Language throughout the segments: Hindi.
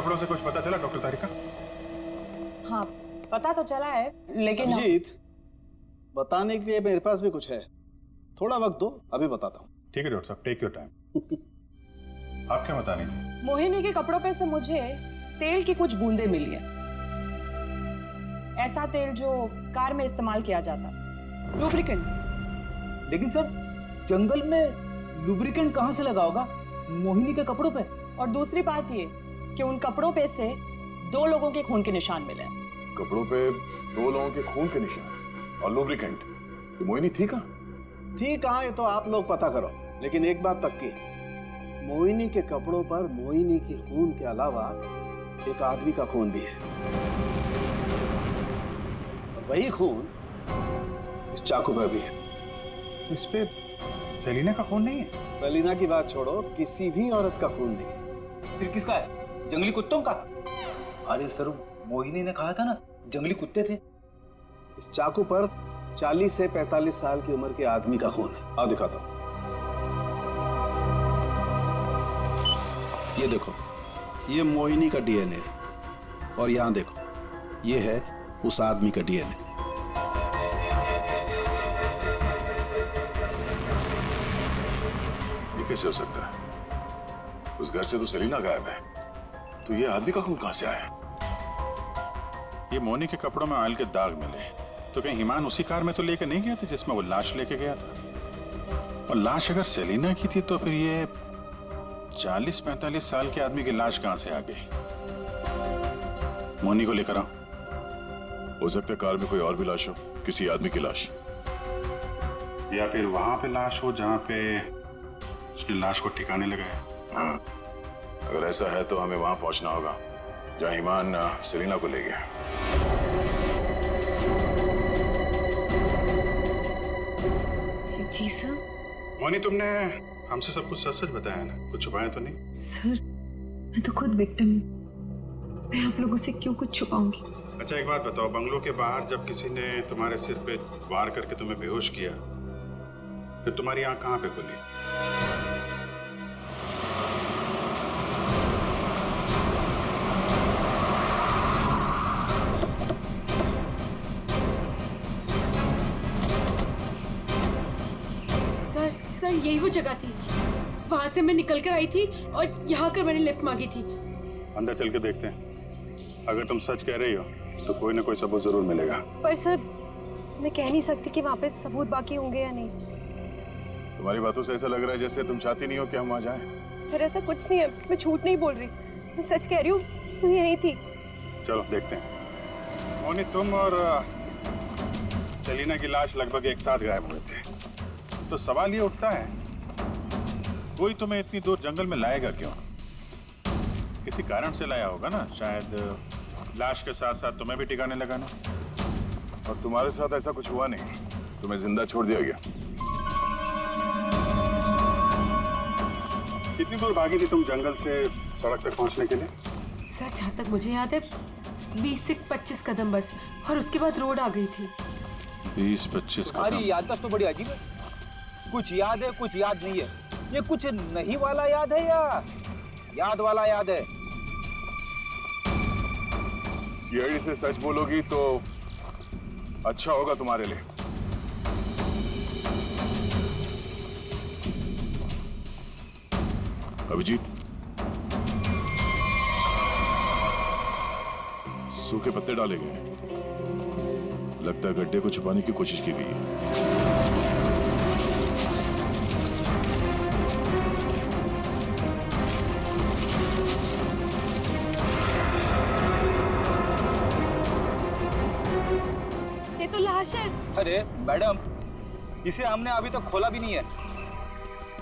कपड़ों से कुछ पता चला डॉक्टर तारिका? हाँ, पता तो चला है, लेकिन अभिजीत, बताने के लिए मेरे पास भी कुछ है। थोड़ा वक्त दो, अभी बताता हूँ। ठीक है डॉक्टर साहब, टेक योर टाइम। आप क्या बता रही थी? मोहिनी के कपड़ों पे से मुझे तेल की कुछ बूंदें मिली हैं। ऐसा तेल जो कार में इस्तेमाल किया जाता, लुब्रिकेंट। लेकिन सर, जंगल में लुब्रिकेंट कहाँ से लगा होगा मोहिनी के कपड़ों पे? और दूसरी बात ये कि उन कपड़ों पे से 2 लोगों के खून के निशान मिले। कपड़ों पे 2 लोगों के खून के निशान और लुब्रिकेंट। तो मोहिनी थी कहाँ? थी कहाँ ये तो आप लोग पता करो, लेकिन एक बात पक्की, मोहिनी के कपड़ों पर मोहिनी के खून के अलावा एक आदमी का खून भी है। और वही खून इस चाकू पर भी है। इस पे सेलिना का खून नहीं है? सेलिना की बात छोड़ो, किसी भी औरत का खून नहीं है। फिर किसका है? जंगली कुत्तों का? अरे सर, मोहिनी ने कहा था ना जंगली कुत्ते थे। इस चाकू पर 40 से 45 साल की उम्र के आदमी का खून है। आओ दिखाता हूं। ये देखो, ये मोहिनी का डीएनए है और यहां देखो, ये है उस आदमी का डीएनए। ये कैसे हो सकता है? उस घर से तो सेलिना गायब है, तो ये आदमी का खून कहां से आया? ये मोनी के कपड़ों में ऑयल के दाग मिले, तो कहीं हिमान उसी कार में तो लेके नहीं गया था जिसमें वो लाश लेके गया था? और लाश अगर सेलिना की थी तो फिर ये 40-45 साल के आदमी की लाश कहां से आ गई? मोनी को लेकर आओ। हो सकता है कार में कोई और भी लाश हो, किसी आदमी की लाश, या फिर वहां पे लाश हो जहां पे उसने लाश को ठिकाने लगाया। हाँ, अगर ऐसा है तो हमें वहां पहुंचना होगा जहां ईमान सेलिना को ले गया। जी सर। मोनी, तुमने हमसे सब कुछ सच सच बताया ना? कुछ छुपाया तो नहीं? सर, मैं तो खुद विक्टिम हूँ, मैं आप लोगों से क्यों कुछ छुपाऊंगी? अच्छा एक बात बताओ, बंगलों के बाहर जब किसी ने तुम्हारे सिर पे वार करके तुम्हें बेहोश किया, फिर तुम्हारी आंख कहाँ पे खुली? सर यही वो जगह थी, वहां से मैं निकल कर आई थी और यहाँ कर मैंने लिफ्ट मांगी थी। अंदर चल के देखते हैं, अगर तुम सच कह रही हो तो कोई ना कोई सबूत जरूर मिलेगा। पर सर, मैं कह नहीं सकती कि वहाँ पे सबूत बाकी होंगे या नहीं। तुम्हारी बातों से ऐसा लग रहा है जैसे तुम चाहती नहीं हो कि हम वहां जाएं। फिर ऐसा कुछ नहीं है, मैं झूठ नहीं बोल रही, मैं सच कह रही हूँ, मैं यही थी। चलो देखते हैं। मोनी, तुम और सेलिना की लाश लगभग एक साथ गायब हुए थे, तो सवाल ये उठता है, कोई तुम्हें इतनी दूर जंगल में लाएगा क्यों? किसी कारण से लाया होगा ना, शायद लाश के साथ साथ तुम्हें भी ठिकाने लगाना। और तुम्हारे साथ ऐसा कुछ हुआ नहीं, तुम्हें जिंदा छोड़ दिया गया। कितनी दूर भागी थी तुम जंगल से सड़क तक पहुंचने के लिए? सर, जहाँ तक मुझे याद है 20 से 25 कदम बस, और उसके बाद रोड आ गई थी। 20-25 कदम? तुम्हारी याददाश्त तो बड़ी अजीब है, कुछ याद है कुछ याद नहीं है। ये कुछ नहीं वाला याद है या याद वाला याद है? सीआईडी से सच बोलोगी तो अच्छा होगा तुम्हारे लिए। अभिजीत, सूखे पत्ते डाले गए, लगता है गड्ढे को छुपाने की कोशिश की गई है। ये तो लाश है। अरे मैडम, इसे हमने अभी तक खोला भी नहीं है।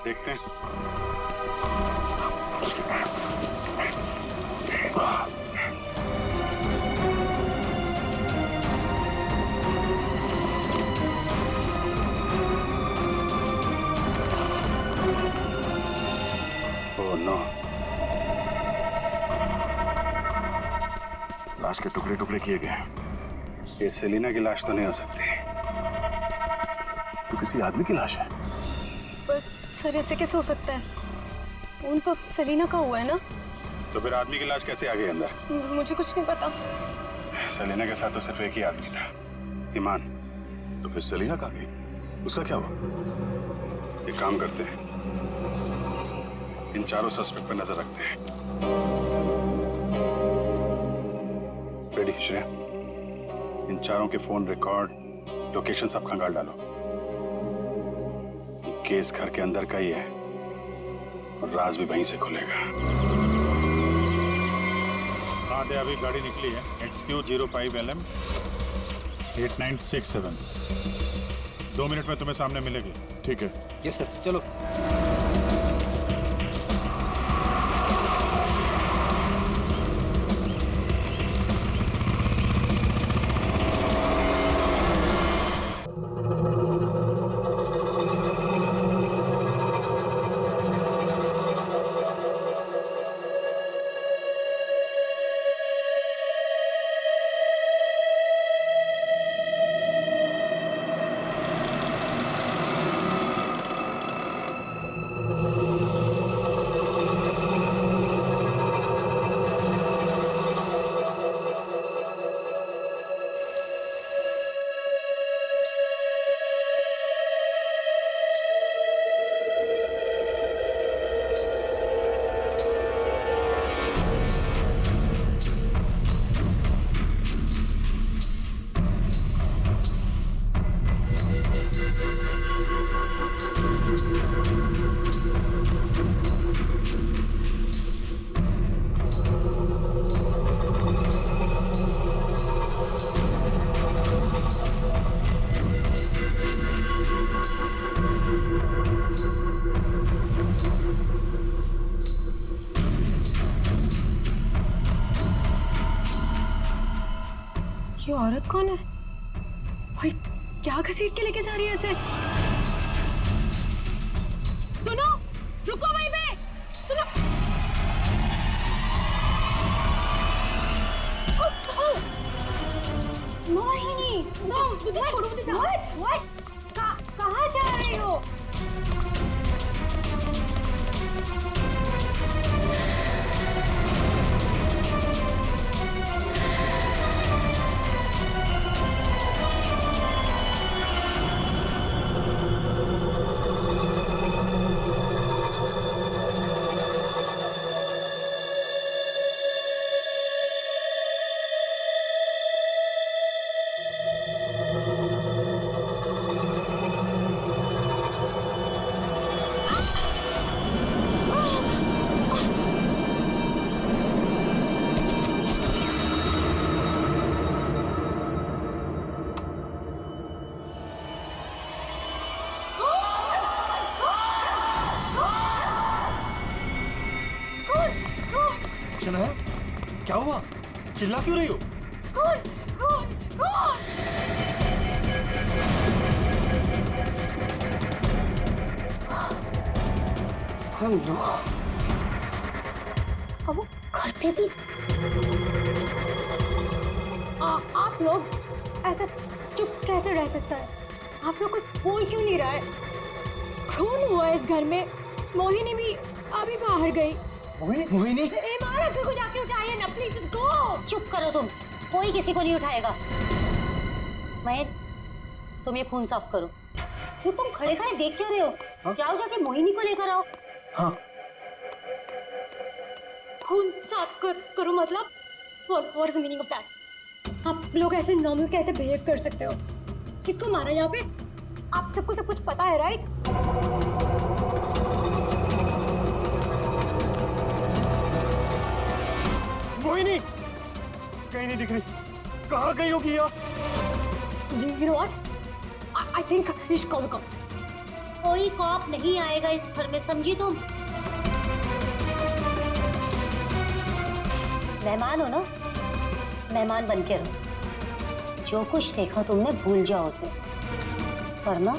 देखते हैं। ओह नो, लाश के टुकड़े टुकड़े किए गए। ये सेलिना की लाश तो नहीं हो सकती। तो किसी आदमी की लाश है। पर सर, ऐसे कैसे हो सकता है? खून तो सेलिना का हुआ है ना? तो फिर आदमी की लाश कैसे आ गई अंदर? मुझे कुछ नहीं पता। सेलिना के साथ तो सिर्फ एक ही आदमी था, ईमान। तो फिर सेलिना कहाँ गई? उसका क्या हुआ? एक काम करते हैं, इन चारों सस्पेक्ट पर नजर रखते हैं। रेडी श्रेया, इन चारों के फोन रिकॉर्ड, लोकेशन सब खंगाल डालो। ये केस घर के अंदर का ही है और राज भी वहीं से खुलेगा। हाँ दे, अभी गाड़ी निकली है, XQ05LM 8967। 2 मिनट में तुम्हें सामने मिलेगी। ठीक है। यस सर, चलो। ये औरत कौन है भाई? क्या घसीट के लेके जा रही है ऐसे? सुनो, रुको वहीं पे, सुनो। मोहिनी, मुझे छोड़ो, मुझे कहाँ जा रही हो? शनाया, क्या हुआ? चिल्ला क्यों रही हो? कौन? कौन? कौन? अब वो घर पे भी आप लोग ऐसा चुप कैसे रह सकता है? आप लोग कुछ बोल क्यों नहीं रहा है? खून हुआ इस घर में। मोहिनी भी अभी बाहर गई। मोहिनी? मारा को जाके उठाइए ना प्लीज, गो। चुप करो तुम, कोई किसी को नहीं उठाएगा। महेश, तुम ये खून साफ करो। ये तुम खड़े खड़े देख क्यों रहे हो? जाओ जाके मोहिनी को लेकर आओ। हाँ। खून साफ करो मतलब? What is the meaning of that? आप लोग ऐसे नॉर्मल कैसे बिहेव कर सकते हो? किसको मारा यहाँ पे? आप सबको सब कुछ पता है, राइट? मोहिनी कहीं नहीं दिख रही। कहाँ गई होगी यार? You know what? I think we should call the cops. कोई कॉप नहीं आएगा इस घर में, समझी तुम? मेहमान हो ना, मेहमान बन के रहो। जो कुछ देखा तुमने भूल जाओ उसे, वरना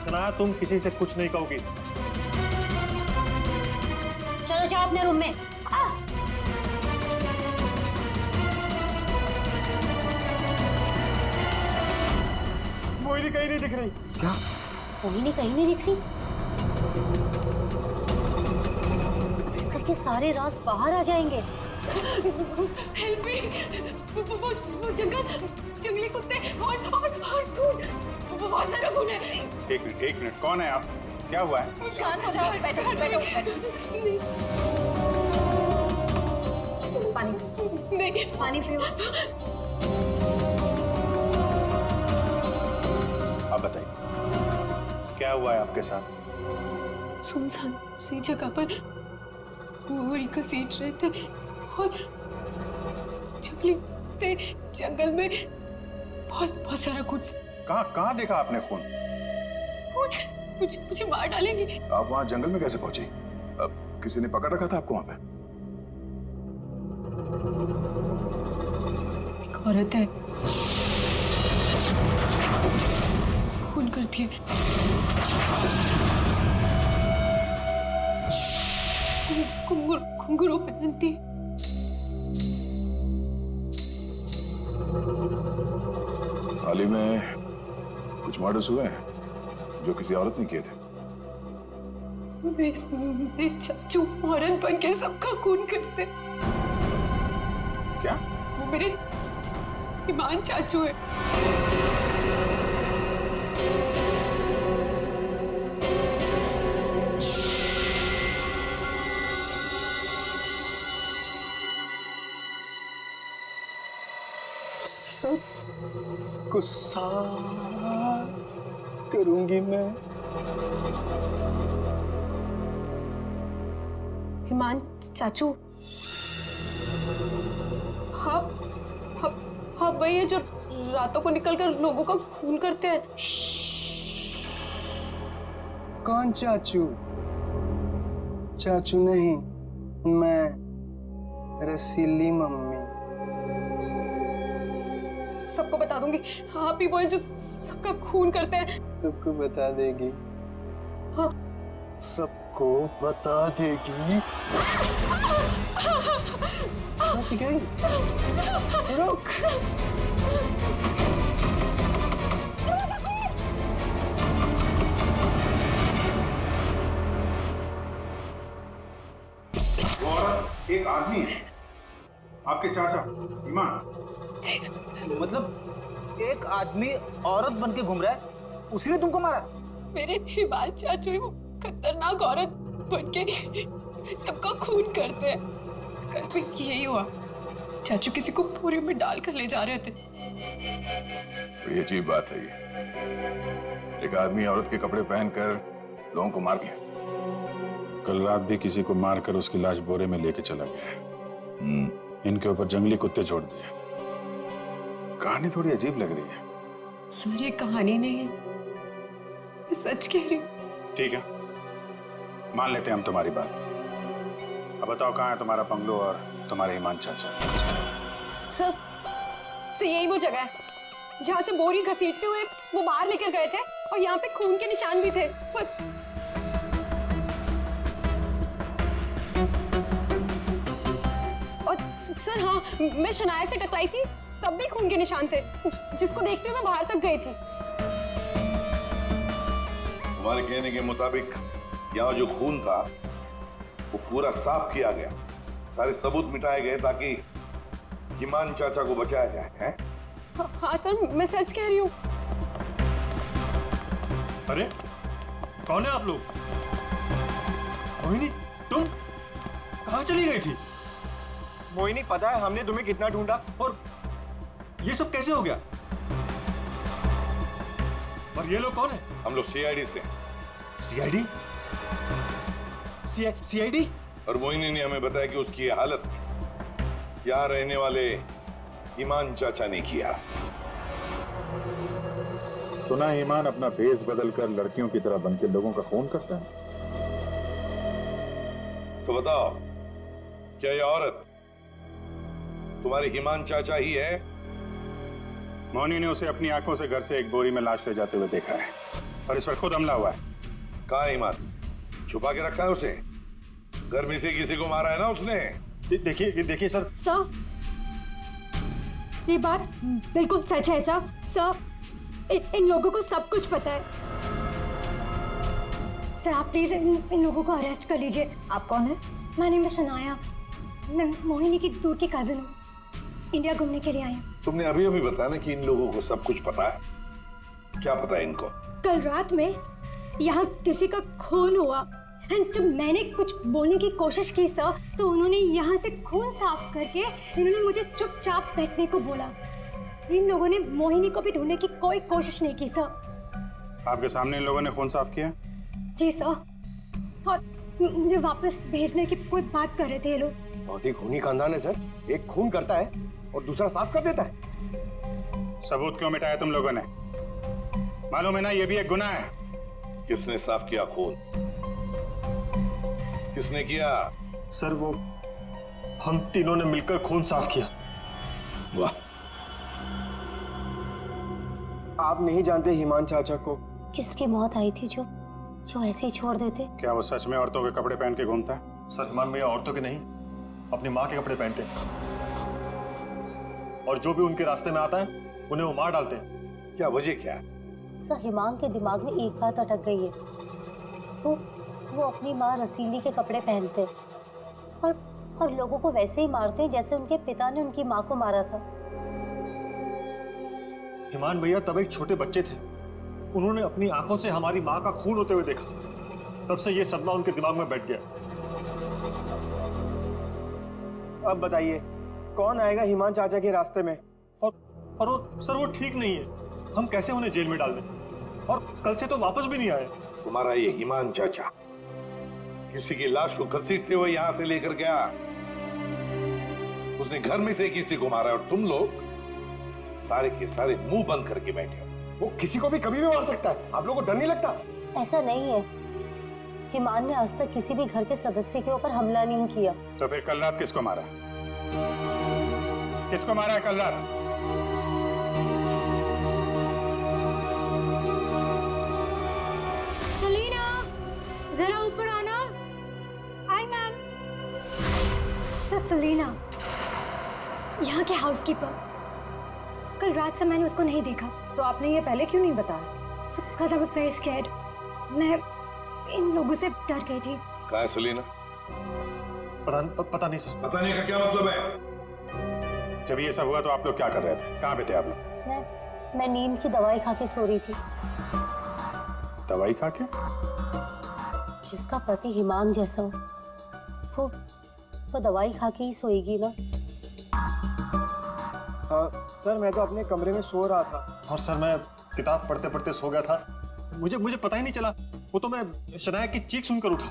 सना, तुम किसी से कुछ नहीं कहोगी। चलो जाओ अपने रूम में। मोहिनी कहीं नहीं दिख रही। क्या? मोहिनी कहीं नहीं दिख रही। इस घर के सारे राज बाहर आ जाएंगे। हेल्प मी, वो जंगली कुत्ते और खून, बहुत सारा खून है। एक मिनट, कौन है आप? क्या हुआ है? शांत हो जाओ, बैठो। पानी नहीं, पानी पियो। आप बताइए, क्या हुआ है आपके साथ? सुनसान सी जगह पर बोरी घसीट रहे थे और जंगली कुत्ते जंगल में बहुत सारा खून। कहाँ देखा आपने खून? मुझे मार डालेंगे। आप वहां जंगल में कैसे पहुंची? अब किसी ने पकड़ रखा था आपको वहां पे? एक औरत है, खून करती है। घुंघरू पहनती है। हाल ही में कुछ मर्डर्स हुए हैं जो किसी औरत ने किए थे। मेरे चाचू औरत बन के सबका खून करते। क्या? वो मेरे ईमान चाचू है। सबको साफ करूंगी मैं। ईमान चाचू, हाँ वही है जो रातों को निकलकर लोगों का खून करते हैं। कौन चाचू? चाचू नहीं, मैं रसीली मम्मी। सबको बता दूंगी, आप ही वो हैं जो सबका खून करते हैं। सबको बता देगी? हाँ। सबको बता देगी? बच गई। रुक। वो औरत एक आदमी है, आपके चाचा ईमान। मतलब एक आदमी औरत बन के घूम रहा है, उसी ने तुमको मारा? मेरे ईमान चाचू ही वो खतरनाक औरत बन के सबका खून करते हैं। कल भी यही हुआ, चाचू किसी को बोरी में डालकर ले जा रहे थे। बड़ी अजीब बात है ये। एक आदमी औरत के कपड़े पहनकर लोगों को मार दिया। कल रात भी किसी को मारकर उसकी लाश बोरे में लेके चला गया है। इनके ऊपर जंगली कुत्ते छोड़ दिए। कहानी थोड़ी अजीब लग रही है। सर ये कहानी नहीं है, मैं सच कह रही हूँ। ठीक है, मान लेते हैं हम तुम्हारी बात। अब बताओ, कहाँ है तुम्हारा बंगलो और तुम्हारे ईमान चाचा? सर यही वो जगह है जहाँ से बोरी घसीटते हुए वो बाहर लेकर गए थे और यहाँ पे खून के निशान भी थे। पर और सर हाँ, मैं शनाया से टकराई थी, तब भी खून के निशान थे, जिसको देखते हुए मैं बाहर तक गई थी। तुम्हारे कहने के मुताबिक यहाँ जो खून था वो पूरा साफ किया गया, सारे सबूत मिटाए गए ताकि ईमान चाचा को बचाया जाए, हैं? हाँ सर, मैं सच कह रही हूँ। अरे कौन है आप लोग? मोहिनी, तुम कहाँ चली गई थी? मोहिनी, पता है हमने तुम्हें कितना ढूंढा और ये सब कैसे हो गया? और ये लोग कौन है? हम लोग सीआईडी से। सीआईडी? सीआईडी? और मोहिनी ने हमें बताया कि उसकी ये हालत यहाँ रहने वाले ईमान चाचा ने किया। सुना ईमान अपना भेष बदलकर लड़कियों की तरह बनकर लोगों का खून करता है। तो बताओ, क्या ये औरत तुम्हारे ईमान चाचा ही है? मोनी ने उसे अपनी आंखों से घर से एक बोरी में लाश ले जाते हुए देखा है और इस पर खुद हमला हुआ है। कहाँ है ईमान? छुपा के रखा है उसे? घर में से किसी को मारा है ना उसने? देखिए सर। सर, ये बात बिल्कुल सच है सर। सर, इन लोगों को सब कुछ पता है। सर आप प्लीज इन लोगों को अरेस्ट कर लीजिए। आप कौन है? My name is Shanaya. मैं मोहिनी की दूर की कजिन हूँ। इंडिया घूमने के लिए आई हूँ। तुमने अभी अभी बताया ना कि इन लोगों को सब कुछ पता है। क्या पता है इनको? कल रात में यहाँ किसी का खून हुआ। एंड जब मैंने कुछ बोलने की कोशिश की सर, तो उन्होंने यहाँ से खून साफ करके इन्होंने मुझे चुपचाप बैठने को बोला। इन लोगों ने मोहिनी को भी ढूंढने की कोई कोशिश नहीं की सर। आपके सामने इन लोगों ने खून साफ किया? जी सर, और मुझे वापस भेजने की कोई बात कर रहे थे ये लोग। बहुत ही खूनी खानदान है सर। एक खून करता है और दूसरा साफ कर देता है। सबूत क्यों मिटाया तुम लोगों ने? मालूम है ना ये भी एक गुनाह है। किसने साफ किया खून? किसने किया? सर वो हम तीनों ने मिलकर खून साफ किया। वाह, आप नहीं जानते हिमान चाचा को? किसकी मौत आई थी जो ऐसे ही छोड़ देते? क्या वो सच में औरतों के कपड़े पहन के घूमता है? सर हिमान भैया औरतों के नहीं, अपनी माँ के कपड़े पहनते हैं। और जो भी उनके रास्ते में आता है उन्हें वो मार डालते हैं। क्या वजह क्या है? सर हिमान के दिमाग में एक बात अटक गई है। वो अपनी माँ रसीली के कपड़े पहनते और लोगों को वैसे ही मारते हैं जैसे उनके पिता ने उनकी माँ को मारा था। हिमान भैया तब एक छोटे बच्चे थे। उन्होंने अपनी आंखों से हमारी माँ का खून होते हुए देखा। तब से ये सदमा उनके दिमाग में बैठ गया। अब बताइए कौन आएगा हिमान चाचा के रास्ते में? और वो सर वो ठीक नहीं है। हम कैसे उन्हें जेल में डाल दें? और कल से तो वापस भी नहीं आए। तुम्हारा ये हिमान चाचा किसी की लाश को घसीटते हुए यहां से लेकर गया। उसने घर में से किसी को मारा और तुम लोग सारे के सारे मुंह बंद करके बैठे हो। वो किसी को भी कभी भी मार सकता है। आप लोगों को डर नहीं लगता? ऐसा नहीं है। हिमान ने आज तक किसी भी घर के सदस्य के ऊपर हमला नहीं किया। तो फिर कल रात किसको मारा? किसको मारा है कल रात? सलीना, जरा ऊपर आना। Hi ma'am. सर सलीना, यहाँ के हाउसकीपर। कल रात से मैंने उसको नहीं देखा। तो आपने ये पहले क्यों नहीं बताया? Because I was very scared. मैं इन लोगों से डर गई थी। कहाँ है सलीना? पता नहीं सर। पता नहीं का क्या मतलब है? जब ये सब हुआ तो आप लोग क्या कर रहे थे? कहाँ पे थे आप लोग? मैं नींद की दवाई खा के सो रही थी। दवाई खा के? जिसका पति हिमान जैसा हो वो दवाई खा के ही सोएगी ना। हाँ सर, मैं तो अपने कमरे में सो रहा था। और सर मैं किताब पढ़ते पढ़ते सो गया था। मुझे पता ही नहीं चला। वो तो मैं शनाया की चीख सुनकर उठा।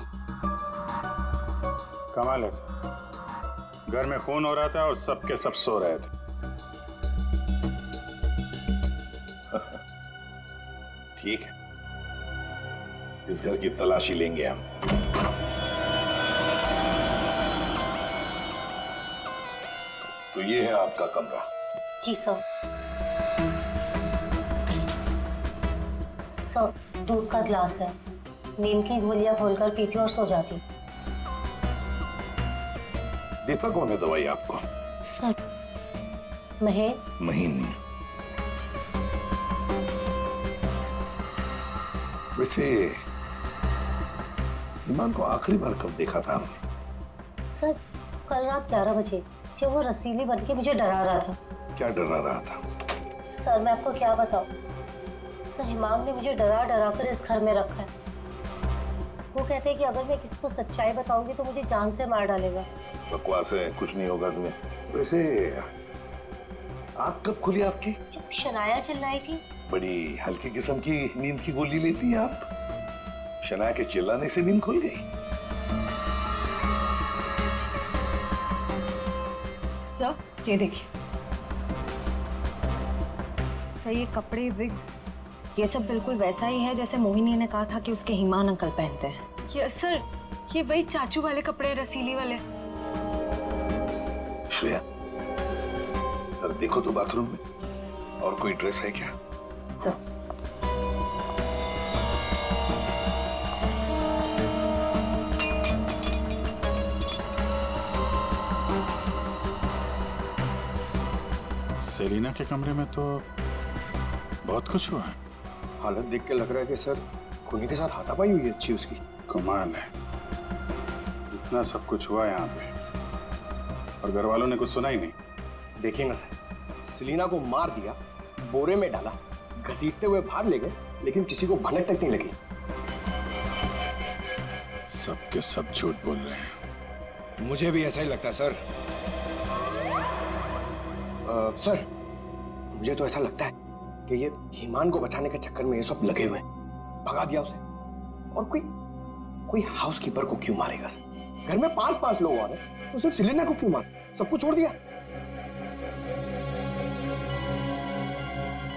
कमाल है सर, घर में खून हो रहा था और सबके सब सो रहे थे। ठीक है, इस घर की तलाशी लेंगे हम। तो ये है आपका कमरा। जी सर। सर दूध का ग्लास है। नींद की गोलियां घोलकर पीती और सो जाती। देता कौन है दवाई आपको? सर महीनी। वैसे हिमान को आखिरी बार कब देखा था हमने? सर कल रात 11 बजे जब वो रसीली बन के मुझे डरा रहा था। क्या डरा रहा था? सर मैं आपको क्या बताऊं। सर हिमांग ने मुझे डरा कर इस घर में रखा है। वो कहते हैं कि अगर मैं किसी को सच्चाई बताऊंगी तो मुझे जान से मार डालेगा। बकवास है, कुछ नहीं होगा तुम्हें। वैसे आँख कब खुली आपकी? जब शनाया चिल्लाई थी। बड़ी हल्की किस्म की नींद की गोली लेती हैं आप। शनाया के चिल्लाने से नींद खुल गई? सर ये देखिए सर, ये कपड़े, विग्स, ये सब बिल्कुल वैसा ही है जैसे मोहिनी ने कहा था कि उसके हिमान अंकल पहनते हैं। यस सर, ये वही चाचू वाले कपड़े, रसीली वाले। श्रेया, जरा देखो तो बाथरूम में और कोई ड्रेस है क्या? सर सेलिना के कमरे में तो बहुत कुछ हुआ है। हालत देख के लग रहा है कि सर खूनी के साथ हाथापाई हुई है अच्छी उसकी। कमाल है, इतना सब कुछ हुआ यहाँ पे और घर वालों ने कुछ सुना ही नहीं। देखिए ना सर, सेलिना को मार दिया, बोरे में डाला, घसीटते हुए बाहर ले गए, लेकिन किसी को भनक तक नहीं लगी। सब के सब झूठ बोल रहे हैं। मुझे भी ऐसा ही लगता है सर। सर, मुझे तो ऐसा लगता है कि ये ईमान को बचाने के चक्कर में ये सब लगे हुए हैं। भगा दिया उसे, और कोई हाउसकीपर को क्यों मारेगा सर? घर में 5-5 लोग आ रहे, तो सिर्फ सेलिना को क्यों मार? सब कुछ छोड़ दिया।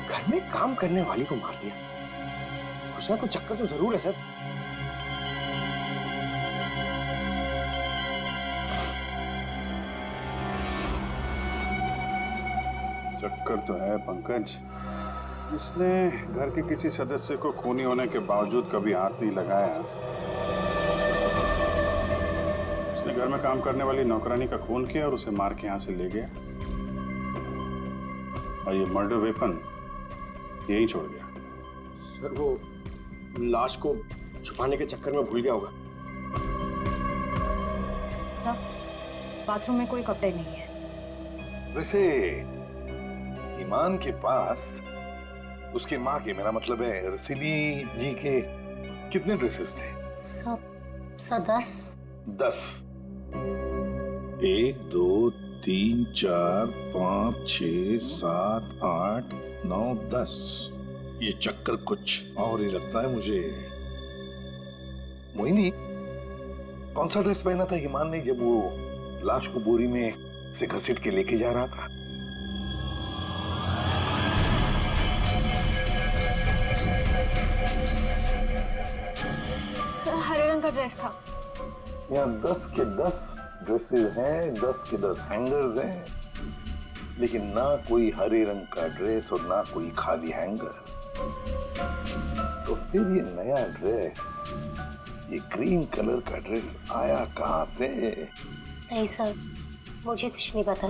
घर में काम करने वाली को मार दिया। कुछ ना कुछ चक्कर तो जरूर है सर। चक्कर तो है पंकज। इसने घर के किसी सदस्य को खूनी होने के बावजूद कभी हाथ नहीं लगाया। उसने घर में काम करने वाली नौकरानी का खून किया और उसे मार के यहाँ से ले गया, और ये मर्डर वेपन यहीं छोड़ गया। सर, वो लाश को छुपाने के चक्कर में भूल गया होगा। सर, बाथरूम में कोई कपड़े नहीं है। वैसे ईमान के पास उसके माँ के, मेरा मतलब है रसीली जी के, कितने ड्रेसेस थे? सब 10। 1 2 3 4 5 6 7 8 9 10। ये चक्कर कुछ और ही लगता है मुझे। मोहिनी, कौन सा ड्रेस पहना था ईमान ने जब वो लाश को बोरी में से घसीट के लेके जा रहा था? सर, हरे रंग का ड्रेस था। यहाँ 10 के 10 ड्रेसेस हैं, 10 के 10 हैंगर्स हैं, लेकिन ना कोई हरे रंग का ड्रेस और ना कोई खाली हैंगर। तो फिर ये नया ड्रेस, ये ग्रीन कलर का ड्रेस आया कहाँ से? नहीं सर, मुझे कुछ नहीं पता।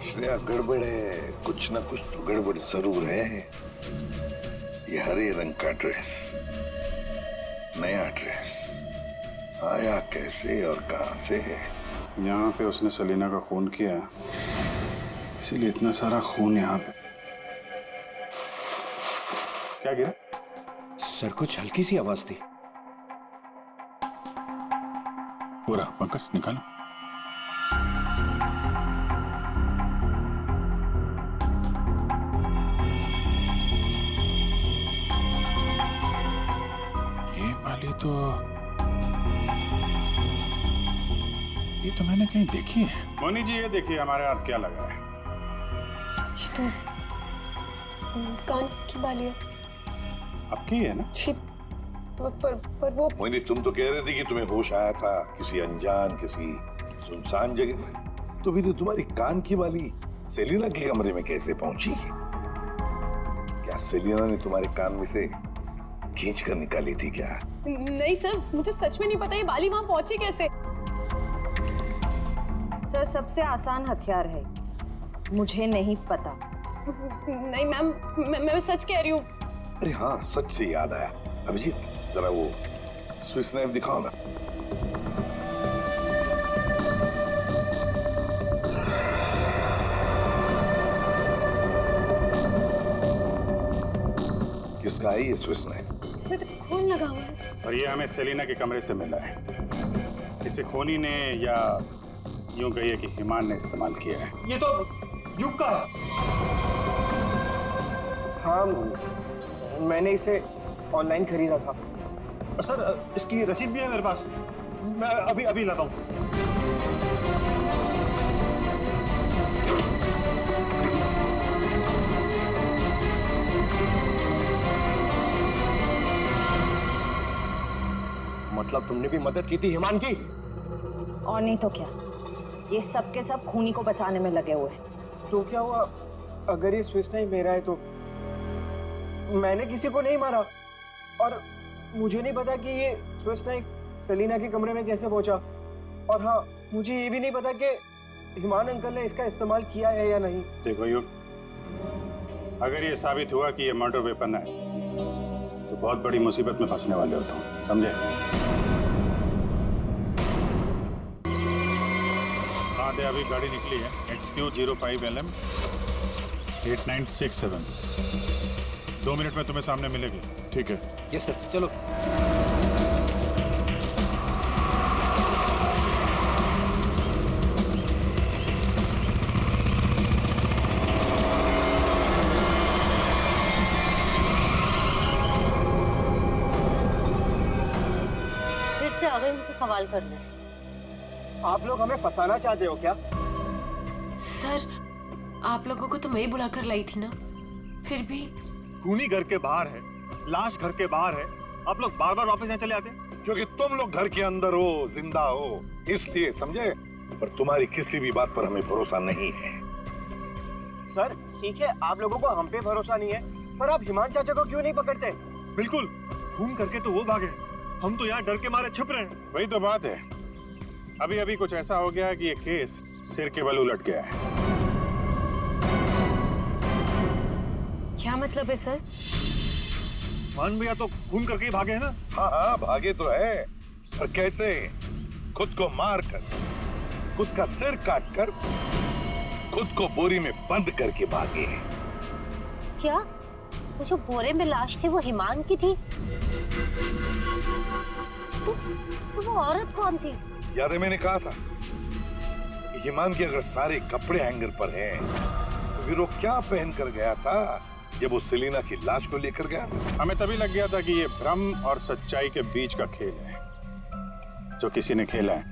श्रेया, गड़बड़ है, कुछ ना कुछ तो गड़बड़ जरूर है। ये हरे रंग का ड्रेस, नया ड्रेस आया कैसे और कहां से? यहाँ पे उसने सेलिना का खून किया, इसीलिए इतना सारा खून यहाँ पे। क्या गिरा? सर, कुछ हल्की सी आवाज थी। पूरा पंकज निकालो। ये तो मैंने कहीं देखी है। मोनी जी, ये देखिए हमारे हाथ क्या लगा है। ये तो कान की बाली है। आपकी है ना? छी, पर वो मोहिनी, तुम तो कह रहे थे कि तुम्हें होश आया था किसी अनजान, किसी सुनसान जगह में, तो भी तो तुम्हारी कान की बाली सेलिना के कमरे में कैसे पहुंची? क्या सेलिना ने तुम्हारे कान में से खींच कर निकाली थी क्या? नहीं सर, मुझे सच में नहीं पता ये बाली वहां पहुंची कैसे। सर, सबसे आसान हथियार है, मुझे नहीं पता। नहीं मैम, मैं सच कह रही हूँ। अरे हाँ, सच से याद आया। अभिजीत, जरा वो स्विस नाइफ दिखाओ ना। किसका है ये स्विस नाइफ? इसमें तो खून लगा हुआ है। और ये हमें सेलिना के कमरे से मिला है। इसे खूनी ने, या यूं कहिए कि ईमान ने इस्तेमाल किया है। ये तो युग का है। हाँ, मैंने इसे ऑनलाइन खरीदा था। सर, इसकी रसीद भी है मेरे पास। मैं अभी लाता हूँ। मतलब तुमने भी मदद की थी ईमान की? और नहीं तो क्या, ये सब के सब खूनी को बचाने में लगे हुए हैं। तो क्या हुआ अगर ये स्विस नाइफ मेरा है? तो मैंने किसी को नहीं मारा, और मुझे नहीं पता कि ये स्विस नाइफ सेलिना के कमरे में कैसे पहुंचा। और हाँ, मुझे ये भी नहीं पता कि ईमान अंकल ने इसका इस्तेमाल किया है या नहीं। देखो युग, अगर ये साबित हुआ कि ये मर्डर वेपन है, तो बहुत बड़ी मुसीबत में फंसने वाले हो तुम, समझे? आधे अभी गाड़ी निकली है, XQ05LM 8967। 2 मिनट में तुम्हें सामने मिलेगी। ठीक है। यस सर, चलो। फिर से आ गए मुझसे सवाल करने। आप लोग हमें फंसाना चाहते हो क्या? सर, आप लोगों को तो मैं ही बुलाकर लाई थी ना, फिर भी। खूनी घर के बाहर है, लाश घर के बाहर है, आप लोग बार बार वापस यहाँ चले आते? क्योंकि तुम लोग घर के अंदर हो, जिंदा हो, इसलिए, समझे? पर तुम्हारी किसी भी बात पर हमें भरोसा नहीं है। सर ठीक है, आप लोगों को हम पे भरोसा नहीं है, पर आप हिमान चाचा को क्यों नहीं पकड़ते? बिल्कुल, खून करके तो वो भागे, हम तो यहाँ डर के मारे छुप रहे हैं। वही तो बात है। अभी अभी कुछ ऐसा हो गया है कि ये केस सिर के बल उलट गया है। क्या मतलब है सर? मान भैया तो खून करके ही भागे है ना? हाँ हाँ, भागे तो है, पर कैसे? खुद को मार कर, खुद का सिर काट कर, खुद को बोरी में बंद करके भागे हैं। क्या वो जो बोरे में लाश थी वो हिमान की थी? तो वो औरत कौन थी? याद है मैंने कहा था कि हिमान के अगर सारे कपड़े हैंगर पर हैं, तो फिर वो क्या पहन कर गया था जब वो सेलिना की लाश को लेकर गया? हमें तभी लग गया था कि ये भ्रम और सच्चाई के बीच का खेल है जो किसी ने खेला है।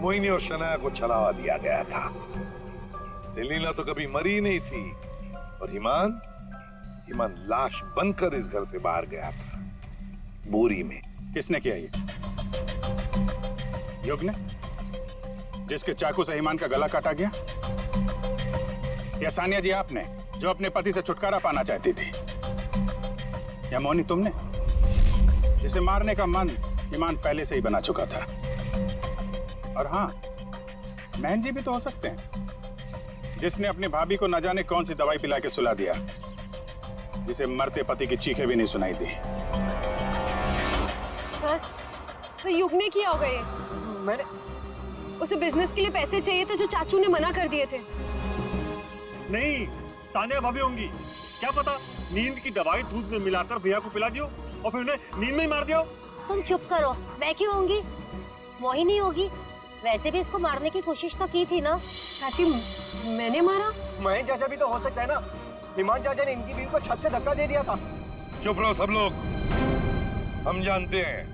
मोहिनी और शनाया को छलावा दिया गया था। सेलिना तो कभी मरी नहीं थी, और हिमान लाश बनकर इस घर से बाहर गया था, बोरी में। किसने किया ये? युग ने, जिसके चाकू से हिमान का गला काटा गया? या सानिया जी आपने, जो अपने पति से छुटकारा पाना चाहती थी? या मोहिनी तुमने, जिसे मारने का मन हिमान पहले से ही बना चुका था? और हाँ, महन जी भी तो हो सकते हैं, जिसने अपनी भाभी को न जाने कौन सी दवाई पिला के सुला दिया, जिसे मरते पति की चीखें भी नहीं सुनाई दी। सर युग ने किया होगा ये। मैंने उसे बिजनेस के लिए पैसे चाहिए थे जो चाचू ने मना कर दिए थे। नहीं, सानिया भाभी होंगी, क्या पता नींद की दवाई दूध में मिलाकर भैया को पिला दियो और फिर उन्हें नींद में ही मार दियो। तुम चुप करो, मैं क्यों होंगी? मोहिनी होगी। वैसे भी इसको मारने की कोशिश तो की थी ना। चाची, मैंने मारा? महेश चाचा भी तो हो सकता है ना, हिमान चाचा ने इनकी बीवी को छत से धक्का दे दिया था। चुप रहो सब लोग, हम जानते हैं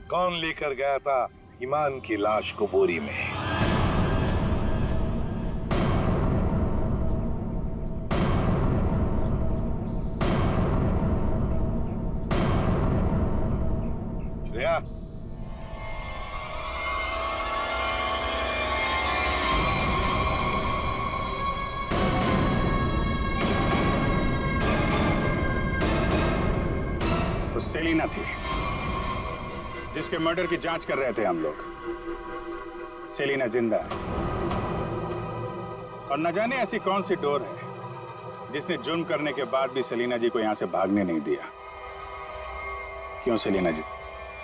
कौन लेकर गया था हिमान की लाश को बोरी में। श्रेया, वो सेलिना थी जिसके मर्डर की जांच कर रहे थे हम लोग। सेलिना जिंदा है, और न जाने ऐसी कौन सी डोर है जिसने जुर्म करने के बाद भी सेलिना जी को यहां से भागने नहीं दिया। क्यों सेलिना जी,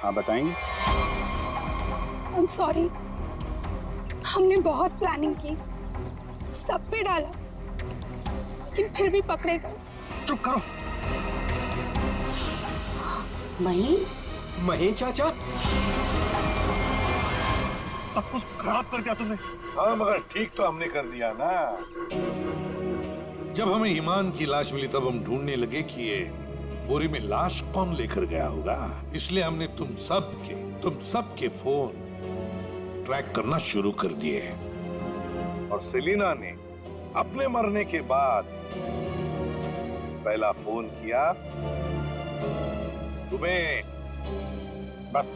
हाँ बताएंगे? I'm sorry, हमने बहुत प्लानिंग की, सब पे डाला, लेकिन फिर भी पकड़े गए। चुप करो। महेश चाचा, सब कुछ खराब कर दिया तुमने। हाँ मगर ठीक तो हमने कर दिया ना। जब हमें ईमान की लाश मिली तब हम ढूंढने लगे कि ये बोरी में लाश कौन लेकर गया होगा। इसलिए हमने तुम सब के फोन ट्रैक करना शुरू कर दिए। और सेलिना ने अपने मरने के बाद पहला फोन किया तुम्हें। बस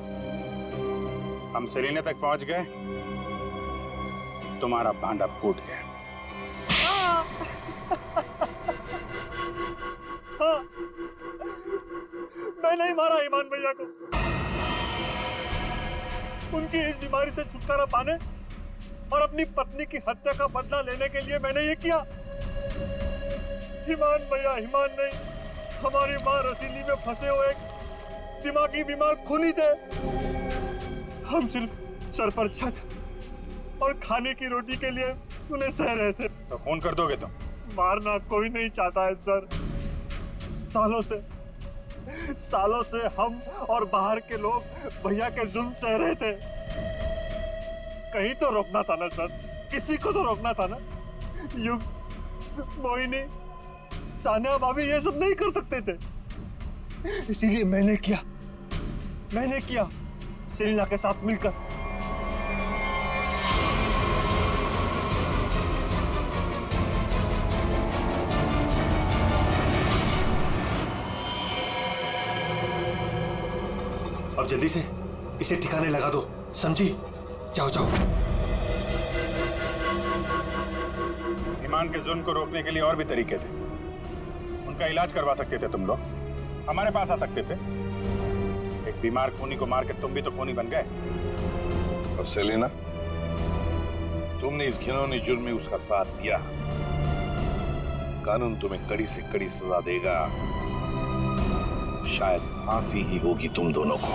हम सेलिना तक पहुंच गए, तुम्हारा भांडा फूट गया। हाँ, मैं नहीं मारा ईमान भैया को। उनकी इस बीमारी से छुटकारा पाने और अपनी पत्नी की हत्या का बदला लेने के लिए मैंने ये किया। ईमान भैया, ईमान नहीं, हमारी माँ रसीली में फंसे हुए एक दिमागी बीमार खूनी थे। हम सिर्फ सर पर छत और खाने की रोटी के लिए उन्हें सह रहे थे। तो खून कर दोगे तुम? मारना कोई नहीं चाहता है सर। सालों से हम और बाहर के लोग भैया के जुल्म सह रहे थे। कहीं तो रोकना था ना सर, किसी को तो रोकना था ना। युग, मोहिनी, सानिया भाभी ये सब नहीं कर सकते थे, इसीलिए मैंने किया सेलिना के साथ मिलकर। अब जल्दी से इसे ठिकाने लगा दो, समझी? जाओ जाओ। ईमान के जुल्म को रोकने के लिए और भी तरीके थे। उनका इलाज करवा सकते थे तुम लोग, हमारे पास आ सकते थे। एक बीमार खूनी को मार के तुम भी तो खूनी बन गए। और सेलिना, तुमने इस घिनौने जुर्म में उसका साथ दिया। कानून तुम्हें कड़ी से कड़ी सजा देगा, शायद फांसी ही होगी तुम दोनों को।